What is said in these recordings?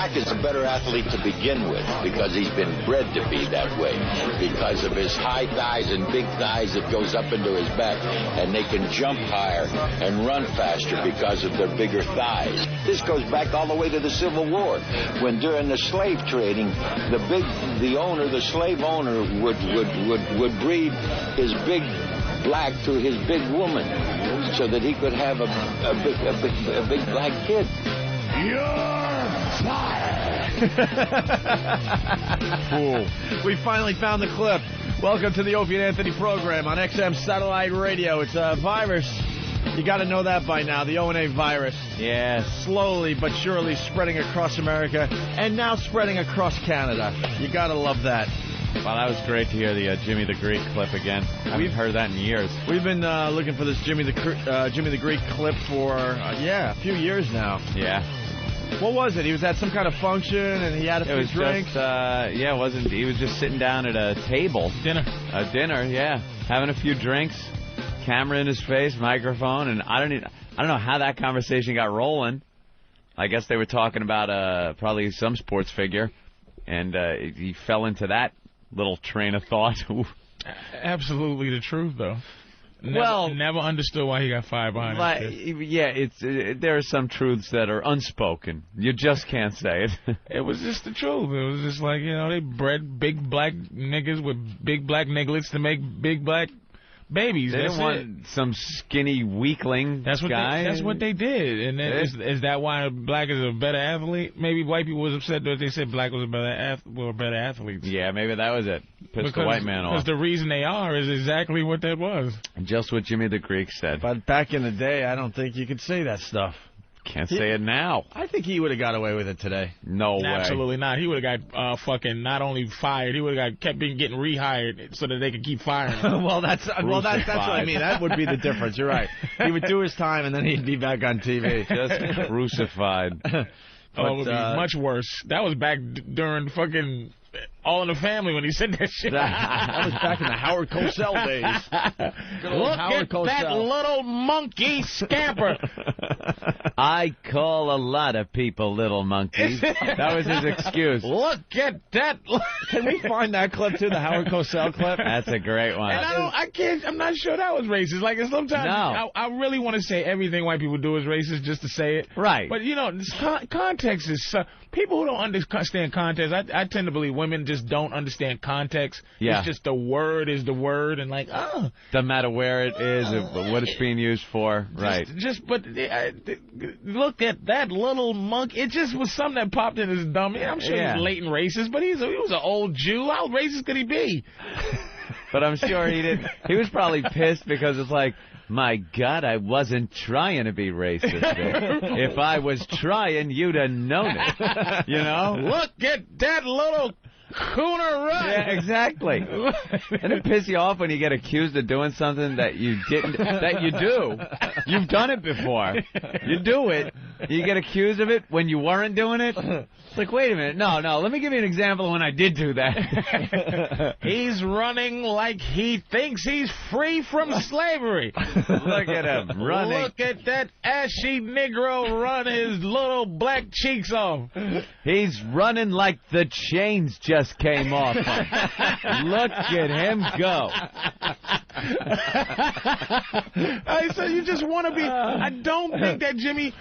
black is a better athlete to begin with because he's been bred to be that way. Because of his high thighs and big thighs that goes up into his back. And they can jump higher and run faster because of their bigger thighs. This goes back all the way to the Civil War, when during the slave trading, the slave owner would breed his big black to his big woman, so that he could have a big black kid. You're fired. We finally found the clip. Welcome to the Opie and Anthony program on XM Satellite Radio. It's a virus. You got to know that by now, the O&A virus. Yeah, slowly but surely spreading across America and now spreading across Canada. You got to love that. Well, that was great to hear the Jimmy the Greek clip again. We've heard that in years. We've been looking for this Jimmy the Greek clip for, a few years now. Yeah. What was it? He was at some kind of function and he had a few drinks? He was just sitting down at a table. Dinner, yeah. Having a few drinks, camera in his face, microphone, and I don't know how that conversation got rolling. I guess they were talking about probably some sports figure, and he fell into that little train of thought. Absolutely the truth, though. Never understood why he got fired behind that shit. Yeah, there are some truths that are unspoken. You just can't say it. It was just the truth. It was just like, they bred big black niggas with big black nigglets to make big black babies. They didn't want some skinny weakling guy. That's what they did. And then is that why black is a better athlete? Maybe white people was upset that they said black was better athletes. Yeah, maybe that was it. Pissed the white man off. Because the reason they are is exactly what that was. Just what Jimmy the Greek said. But back in the day, I don't think you could say that stuff. Can't say it now. I think he would have got away with it today. No way. Absolutely not. He would have got fucking not only fired, he would have kept getting rehired so that they could keep firing him. Well, that's what I mean. That would be the difference. You're right. He would do his time and then he'd be back on TV. Just crucified. It would be much worse. That was back during fucking All in the Family when he said that shit. That was back in the Howard Cosell days. Look at that little monkey scamper. I call a lot of people little monkeys. That was his excuse. Look at that. Can we find that clip too, the Howard Cosell clip? That's a great one. And I'm not sure that was racist. Like, sometimes I really want to say everything white people do is racist just to say it. Right. But, context is... people who don't understand context, I tend to believe women just don't understand context. Yeah. It's just the word is the word, and doesn't matter where it is, what it's being used for. Right. Look at that little monkey. It just was something that popped in his dummy. I'm sure he's latent racist, but he was an old Jew. How racist could he be? But I'm sure he didn't. He was probably pissed because it's like, my God, I wasn't trying to be racist. If I was trying, you'd have known it. Look at that little cooner run. Yeah, exactly. And it pisses you off when you get accused of doing something that you didn't, that you do. You've done it before. You do it. You get accused of it when you weren't doing it. It's like, wait a minute. No, let me give you an example of when I did do that. He's running like he thinks he's free from slavery. Look at him running. Look at that ashy Negro run his little black cheeks off. He's running like the chains just came off. Look at him go. So you just want to be... I don't think that Jimmy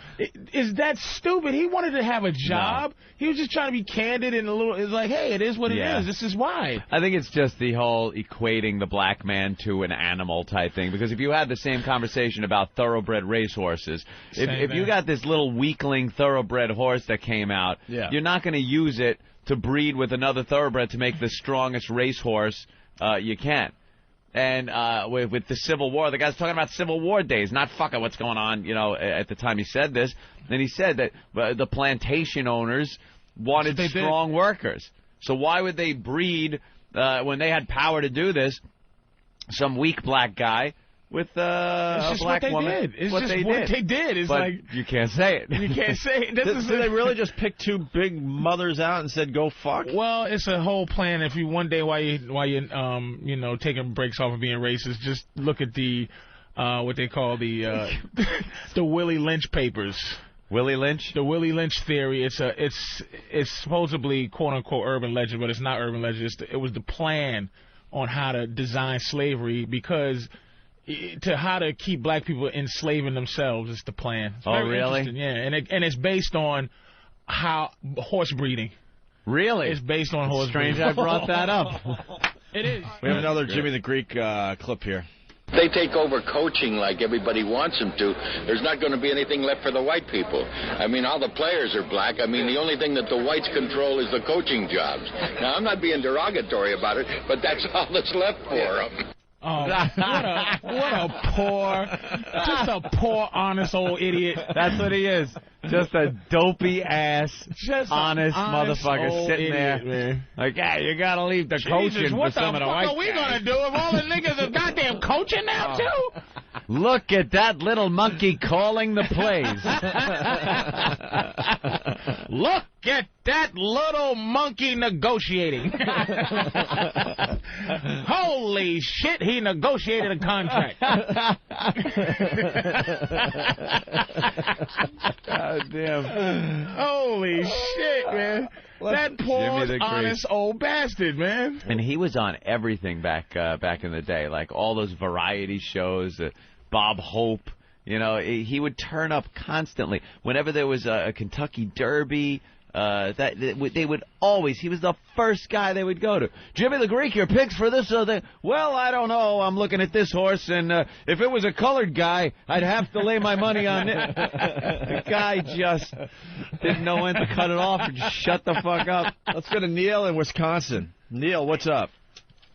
is that stupid. He wanted to have a job. No. He was just trying to be candid and it's like, hey, it is what it is. This is why. I think it's just the whole equating the black man to an animal type thing. Because if you had the same conversation about thoroughbred racehorses, if you got this little weakling thoroughbred horse that came out, you're not going to use it to breed with another thoroughbred to make the strongest racehorse you can. And with the Civil War, the guy's talking about Civil War days, not fucking what's going on, at the time he said this. And he said that the plantation owners wanted strong workers. So why would they breed, when they had power to do this, some weak black guy with a black woman? It's what they did. It's but like, you can't say it. You can't say it. Did they really just pick two big mothers out and said, go fuck? Well, it's a whole plan. If you one day while you taking breaks off of being racist, just look at the what they call the the Willie Lynch papers. Willie Lynch? The Willie Lynch theory. It's supposedly quote unquote urban legend, but it's not urban legend. It was the plan on how to design slavery because how to keep black people enslaving themselves is the plan. It's oh, really? Yeah, and it's based on horse breeding. Really? It's based on horse breeding. Strange I brought that up. It is. We have another Jimmy the Greek clip here. They take over coaching like everybody wants them to. There's not going to be anything left for the white people. I mean, all the players are black. I mean, the only thing that the whites control is the coaching jobs. Now, I'm not being derogatory about it, but that's all that's left for them. Oh, what a poor, honest old idiot. That's what he is. Just a dopey ass, honest motherfucker sitting idiot, there. Man. Like, yeah, you gotta leave the coaching for some of the white What the fuck are we gonna do if all the niggas are goddamn coaching now too? Look at that little monkey calling the plays. Look at that little monkey negotiating. Holy shit, he negotiated a contract. God damn. Holy shit, man. That poor, honest old bastard, man. And he was on everything back in the day, like all those variety shows, Bob Hope. You know, he would turn up constantly. Whenever there was a Kentucky Derby, they would always, he was the first guy they would go to. Jimmy the Greek, your picks for this or that? Well, I don't know. I'm looking at this horse, and if it was a colored guy, I'd have to lay my money on it. The guy just didn't know when to cut it off and just shut the fuck up. Let's go to Neil in Wisconsin. Neil, what's up?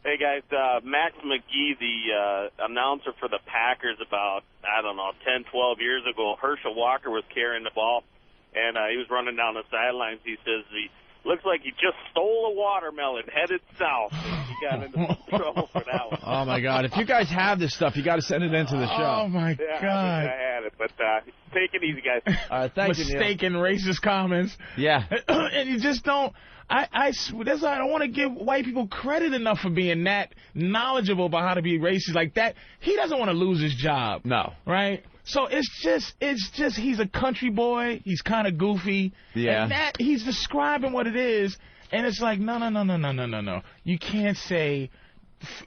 Hey, guys, Max McGee, the announcer for the Packers about, 10, 12 years ago, Herschel Walker was carrying the ball, and he was running down the sidelines. He says, he looks like he just stole a watermelon, headed south. He got into trouble for that one. Oh, my God. If you guys have this stuff, you got to send it into the show. Oh, my God. I had it, but take it easy, guys. All right, thank you, Neil. Mistaken racist comments. Yeah. And you just don't. That's why I don't want to give white people credit enough for being that knowledgeable about how to be racist like that. He doesn't want to lose his job. No. Right? So it's just he's a country boy. He's kind of goofy. Yeah. And that he's describing what it is, and it's like no. You can't say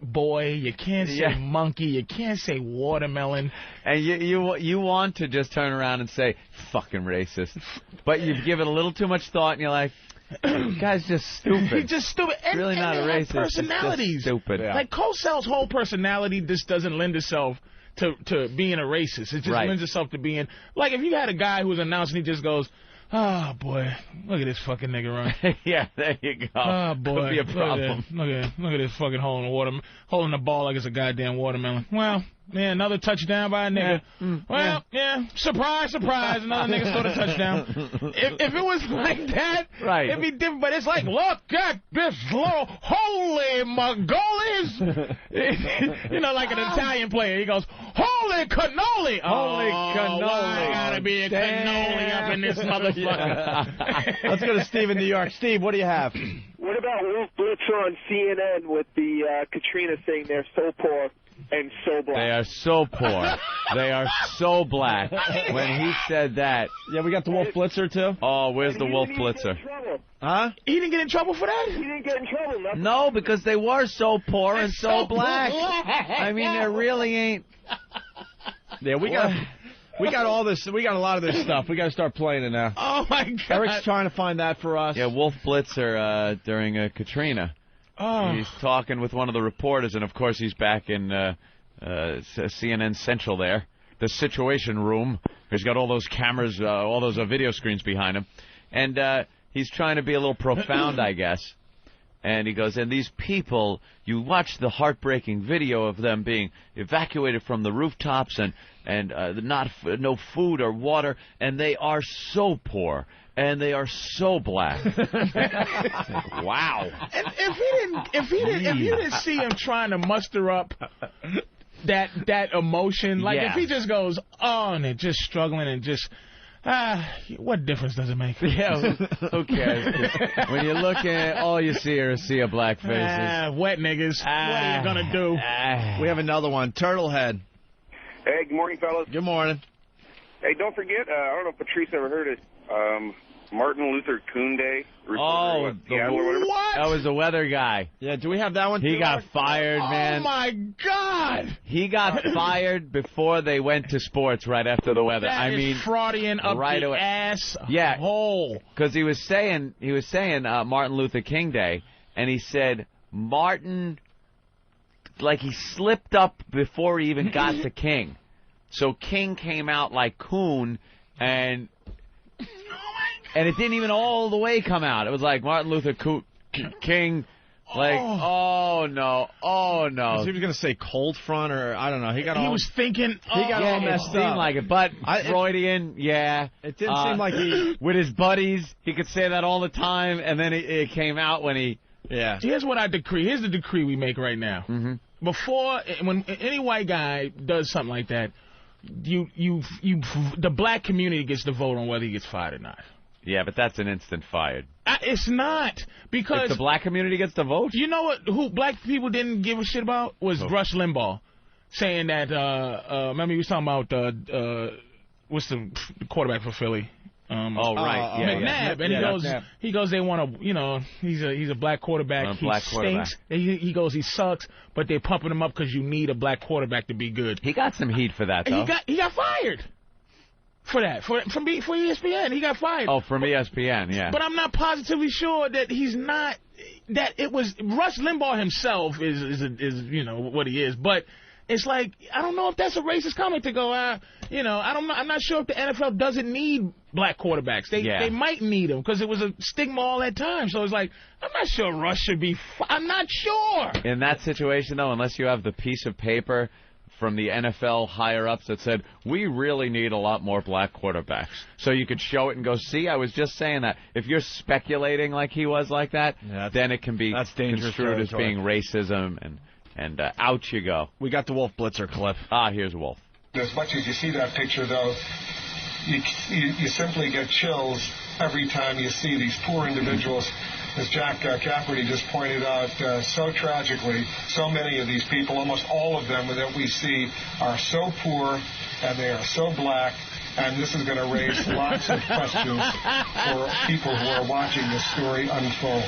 boy. You can't say monkey. You can't say watermelon. And you want to just turn around and say fucking racist, but you give it a little too much thought, and you're like, the guy's just stupid. He's just stupid. And, really not a racist. Personalities. It's just stupid. Yeah. Like Cosell's whole personality just doesn't lend itself to being a racist. It just lends itself to being like if you had a guy who was announcing, he just goes, "Oh boy, look at this fucking nigga run." Yeah, there you go. Oh boy, could be a problem. Look at this fucking hole in the water, holding the ball like it's a goddamn watermelon. Well. Man, another touchdown by a nigga. Yeah. Surprise, surprise. Another nigga scored a touchdown. If it was like that, it'd be different. But it's like, look at this little holy Mongolis. You know, like an Italian player. He goes, holy cannoli. Holy cannoli. Why gotta be a cannoli up in this motherfucker? Let's go to Steve in New York. Steve, what do you have? What about Wolf Blitzer on CNN with the Katrina saying they're so poor and so black? They are so poor. They are so black. When he said that. Yeah, we got the Wolf Blitzer, too. Oh, where's the Wolf Blitzer? Huh? He didn't get in trouble for that? He didn't get in trouble. Nothing. No, because they were so poor and so black. I mean, there really ain't. Yeah, we got all this. We got a lot of this stuff. We got to start playing it now. Oh, my God. Eric's trying to find that for us. Yeah, Wolf Blitzer during Katrina. Oh. He's talking with one of the reporters, and of course he's back in CNN Central there, the Situation Room. He's got all those cameras, all those video screens behind him, and he's trying to be a little profound, I guess. And he goes, and these people, you watch the heartbreaking video of them being evacuated from the rooftops and no food or water, and they are so poor. And they are so black. Wow. And if you didn't see him trying to muster up that emotion, like if he just goes on and just struggling and just what difference does it make? Yeah, who cares? When you look at all you see are a sea of black faces. Wet niggas. What are you gonna do? We have another one. Turtlehead. Hey, good morning, fellas. Good morning. Hey, don't forget, I don't know if Patrice ever heard it, Martin Luther King Day. Oh, that was the weather guy. Yeah, do we have that one? He got fired, man. Oh, my God. He got fired before they went to sports right after the weather. That is fraudian up right the away. ass Yeah, hole. because he was saying Martin Luther King Day, and he said Martin, like he slipped up before he even got to King. So King came out like Coon, and it didn't even all the way come out. It was like Martin Luther King, like, oh no. He was going to say cold front, or I don't know. He was thinking, he got all messed it seemed up. like it, but Freudian, yeah. It didn't seem like he... With his buddies, he could say that all the time, and then it came out when he... Yeah. Here's what I decree. Here's the decree we make right now. Mm-hmm. Before, when any white guy does something like that, the black community gets to vote on whether he gets fired or not. Yeah, but that's an instant fired. It's not, because... If the black community gets to vote? You know who black people didn't give a shit about? Was Rush Limbaugh. Saying that, remember he was talking about, what's the quarterback for Philly? Right. McNabb. And he goes, they want to, he's a black quarterback. He stinks. He goes, he sucks, but they're pumping him up because you need a black quarterback to be good. He got some heat for that, though. He got fired. For that, for ESPN, he got fired. Oh, from ESPN, yeah. But I'm not positively sure that he's not. That it was Rush Limbaugh himself is what he is. But it's like, I don't know if that's a racist comment to go. I don't know. I'm not sure if the NFL doesn't need black quarterbacks. They might need them because it was a stigma all that time. So it's like, I'm not sure Rush should be. I'm not sure. In that situation, though, unless you have the piece of paper from the NFL higher-ups that said, we really need a lot more black quarterbacks. So you could show it and go, see, I was just saying that. If you're speculating like he was like that, then it can be construed as being racism, and out you go. We got the Wolf Blitzer clip. Here's Wolf. As much as you see that picture, though, you simply get chills every time you see these poor individuals. As Jack Cafferty just pointed out, so tragically, so many of these people, almost all of them that we see, are so poor and they are so black, and this is going to raise lots of questions for people who are watching this story unfold.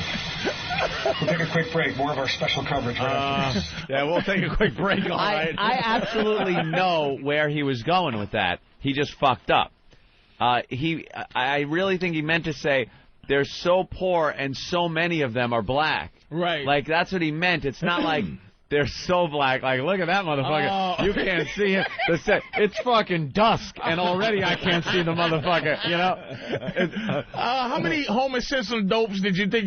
We'll take a quick break. More of our special coverage right after this. Yeah, we'll take a quick break. All right. I absolutely know where he was going with that. He just fucked up. I really think he meant to say, they're so poor and so many of them are black. Right. Like, that's what he meant. It's not like they're so black. Like, look at that motherfucker. You can't see him. It's fucking dusk, and already I can't see the motherfucker, How many Homer Simpson dopes did you think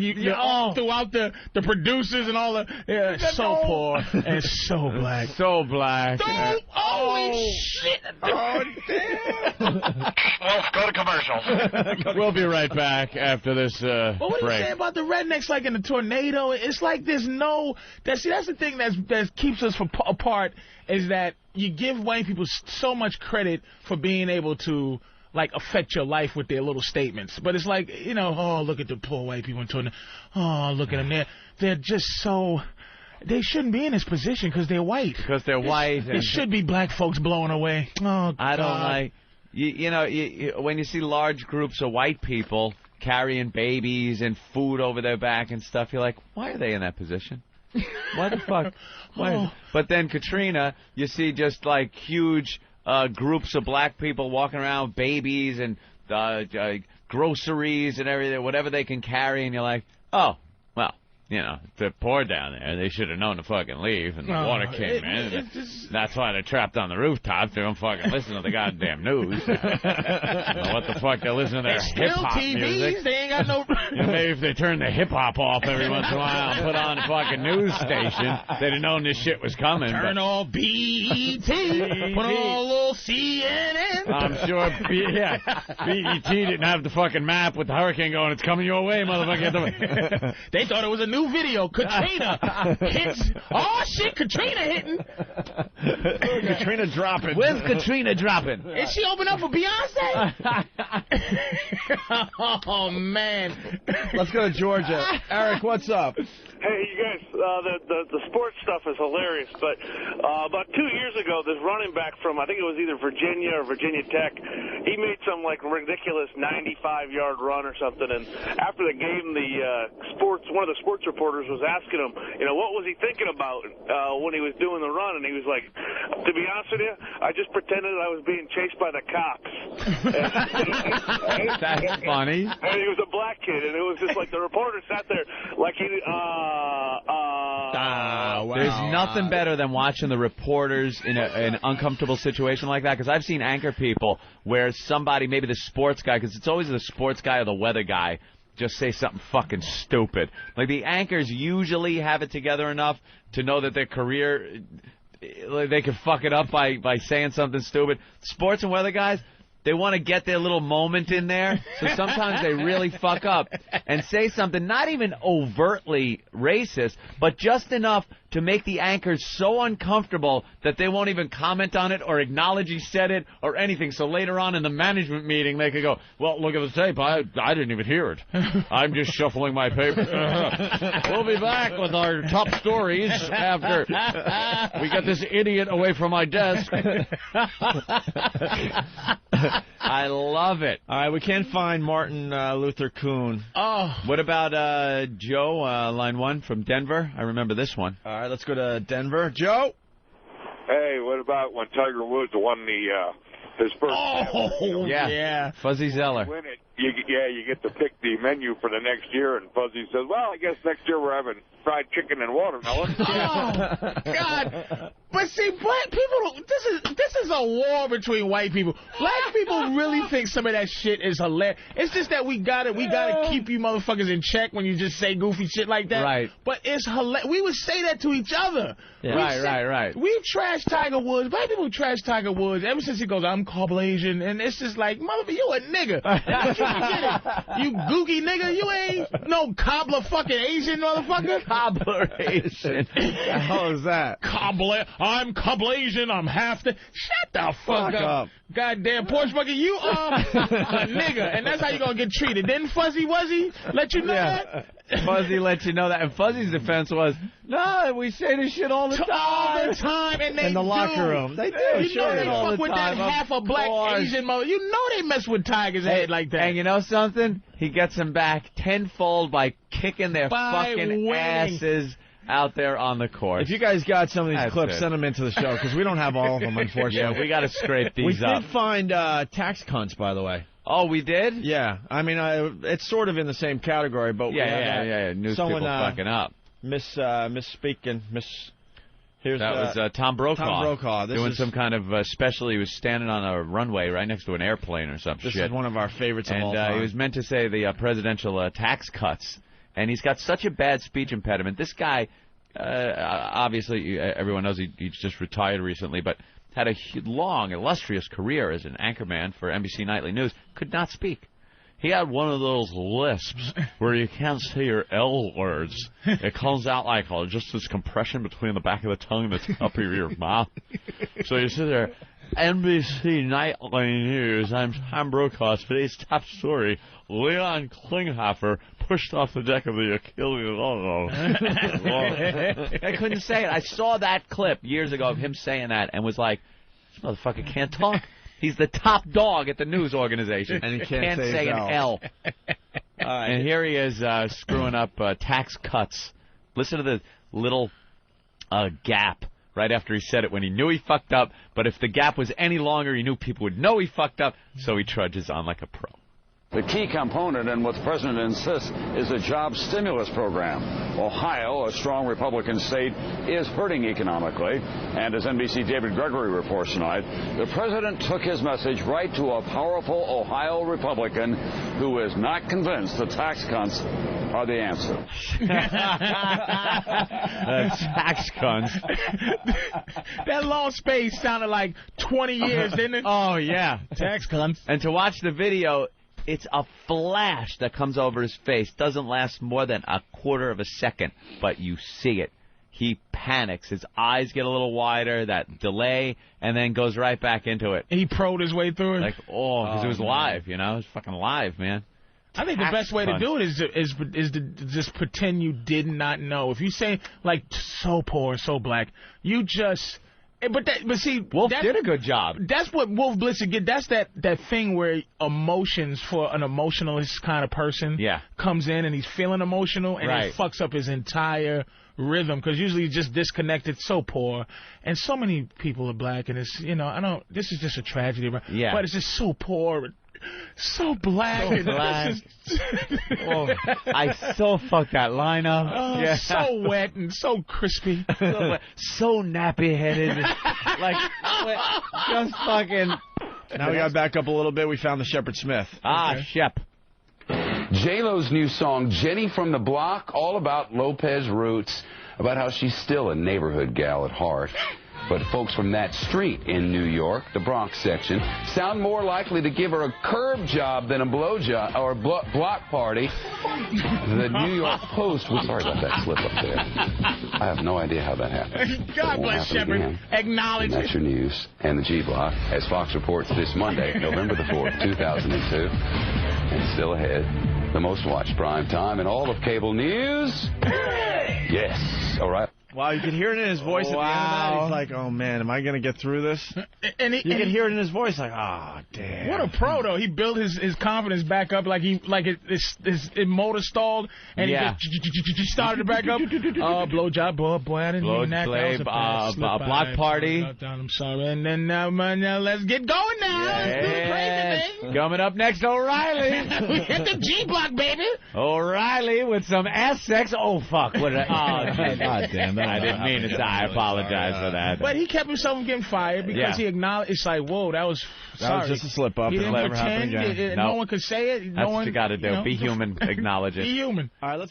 throughout the producers and all the... so poor and so black. So black. Dope! Holy shit! Oh, damn! Well, go to commercial. We'll be right back after this But what do you break. say about the rednecks, like in the tornado? It's like there's no... that's the thing that keeps us apart, is that you give white people so much credit for being able to, like, affect your life with their little statements. But it's like, oh, look at the poor white people in tornado. Oh, look at them. They're just so... They shouldn't be in this position because they're white. Because they're white. It should be black folks blowing away. Oh, God. I don't like... when you see large groups of white people carrying babies and food over their back and stuff, you're like, why are they in that position? Why the fuck? But then Katrina, you see just like huge groups of black people walking around with babies and groceries and everything, whatever they can carry, and you're like, oh, well, they're poor down there. They should have known to fucking leave, and the water came in. That's why they're trapped on the rooftops. They don't fucking listen to the goddamn news. What the fuck? They're listening to their hip-hop music. They ain't got no... Maybe if they turned the hip-hop off every once in a while and put on a fucking news station, they'd have known this shit was coming. Turn off BET. Put on a little CNN. I'm sure, BET didn't have the fucking map with the hurricane going, it's coming your way, motherfucker. They thought it was a new video. Katrina hits. Oh, shit, Katrina hitting. Katrina dropping. Where's Katrina dropping? Is she open up for Beyonce? Oh, man. Let's go to Georgia. Eric, what's up? Hey, you guys, the sports stuff is hilarious, but about 2 years ago, this running back from, I think it was either Virginia or Virginia Tech, he made some, like, ridiculous 95-yard run or something, and after the game, one of the sports reporters was asking him, what was he thinking about when he was doing the run, and he was like, to be honest with you, I just pretended I was being chased by the cops. That's funny. And he was a black kid, and it was just like the reporter sat there like he, wow. There's nothing better than watching the reporters in an uncomfortable situation like that, because I've seen anchor people where somebody, maybe the sports guy, because it's always the sports guy or the weather guy, just say something fucking stupid. Like, the anchors usually have it together enough to know that their career, they could fuck it up by saying something stupid. Sports and weather guys, they want to get their little moment in there, so sometimes they really fuck up and say something not even overtly racist, but just enough to make the anchors so uncomfortable that they won't even comment on it or acknowledge he said it or anything. So later on in the management meeting, they could go, well, look at the tape. I didn't even hear it. I'm just shuffling my papers. We'll be back with our top stories after we get this idiot away from my desk. I love it. All right, we can't find Martin Luther Kuhn. Oh. What about Joe, line 1 from Denver? I remember this one. All right, let's go to Denver. Joe? Hey, what about when Tiger Woods won his first? Oh, yeah. Fuzzy Zeller. Win it. You get to pick the menu for the next year, and Fuzzy says, well, I guess next year we're having fried chicken and watermelon. Oh, God. But see, black people, this is a war between white people. Black people really think some of that shit is hilarious. It's just that we gotta keep you motherfuckers in check when you just say goofy shit like that. Right. But it's hilarious. We would say that to each other. Yeah. Right. We trash Tiger Woods. Black people trash Tiger Woods ever since he goes, I'm Caucasian, and it's just like, motherfucker, you a nigga. Don't you forget it. You googie nigga. You ain't no cobbler fucking Asian motherfucker. Cobbler Asian. How is that? Cobbler. I'm Caucasian. I'm half the. Shut the fuck up. Goddamn Porsche bucket. You are a nigga, and that's how you gonna get treated. Didn't Fuzzy Wuzzy let you know that? Fuzzy let you know that, and Fuzzy's defense was, no, we say this shit all the time. All the time, and they in the locker room. They do. You know they fuck with that half a black Asian mother. You know they mess with Tiger's head like that. And you know something? He gets them back tenfold by kicking their fucking winning. asses out there on the court. If you guys got some of these That's clips, it. send them into the show, because we don't have all of them, unfortunately. Yeah, we got to scrape these we up. did find tax cunts, by the way. Oh, we did? Yeah. I mean, it's sort of in the same category, but yeah. News someone, people fucking up. Misspeaking. Here's that was Tom Brokaw. Tom Brokaw. Doing some kind of special. He was standing on a runway right next to an airplane or some shit. This is one of our favorites of all time. And he was meant to say the presidential tax cuts. And he's got such a bad speech impediment. This guy, obviously, everyone knows he's just retired recently, but had a long, illustrious career as an anchorman for NBC Nightly News, could not speak. He had one of those lisps where you can't say your L words. It comes out like just this compression between the back of the tongue and the top of your mouth. So you sit there, NBC Nightly News, I'm Tom Brokaw. Today's top story, Leon Klinghoffer pushed off the deck of the Achilles. I couldn't say it. I saw that clip years ago of him saying that and was like, this motherfucker can't talk. He's the top dog at the news organization. And he can't say an L. And here he is screwing up tax cuts. Listen to the little gap right after he said it when he knew he fucked up. But if the gap was any longer, he knew people would know he fucked up, so he trudges on like a pro. The key component in what the president insists is a job stimulus program. Ohio, a strong Republican state, is hurting economically. And as NBC David Gregory reports tonight, the president took his message right to a powerful Ohio Republican who is not convinced the tax cuts are the answer. Tax cuts. That long space sounded like 20 years, didn't it? Oh, yeah. Tax cuts. And to watch the video, it's a flash that comes over his face. Doesn't last more than a quarter of a second, but you see it. He panics. His eyes get a little wider, that delay, and then goes right back into it. He pro'd his way through it. Like, because it was live, you know? It was fucking live, man. I think the best way to do it is to just pretend you did not know. If you say, like, so poor, so black, you just... But see, Wolf did a good job. That's what Wolf Blitzer get. That's that thing where emotions for an emotionalist kind of person comes in and he's feeling emotional and it fucks up his entire rhythm because usually he's just disconnected, so poor, and so many people are black, and it's this is just a tragedy, but it's just so poor. So black. So black. I so fucked that line up. Oh, so wet and so crispy. So nappy-headed. Like, just fucking... Now we got to back up a little bit. We found the Shepard Smith. Shep. J-Lo's new song, Jenny from the Block, all about Lopez roots, about how she's still a neighborhood gal at heart. But folks from that street in New York, the Bronx section, sound more likely to give her a curb job than a blow job or a block party. The New York Post was sorry about that slip up there. I have no idea how that happened. God bless Shepard. Acknowledge it. That's your news and the G Block, as Fox reports this Monday, November the 4th, 2002. And still ahead, the most watched prime time in all of cable news. Yes. All right. Wow, you can hear it in his voice at the end of that. He's like, oh, man, am I going to get through this? You can hear it in his voice like, oh, damn. What a pro, though. He built his confidence back up like his motor stalled, and he just started to back up. Blowjob, boy, I didn't mean that. Block party. I'm sorry. And then now let's get going now. Let's do the crazy thing. Coming up next, O'Reilly. We hit the G-Block, baby. O'Reilly with some ass sex. Oh, fuck. God damn. I didn't mean it. I apologize for that. But he kept himself from getting fired because he acknowledged. It's like, whoa, that was just a slip up. He didn't pretend. No one could say it. That's what you got to do. Be human. Acknowledge it. Be human. All right, let's go.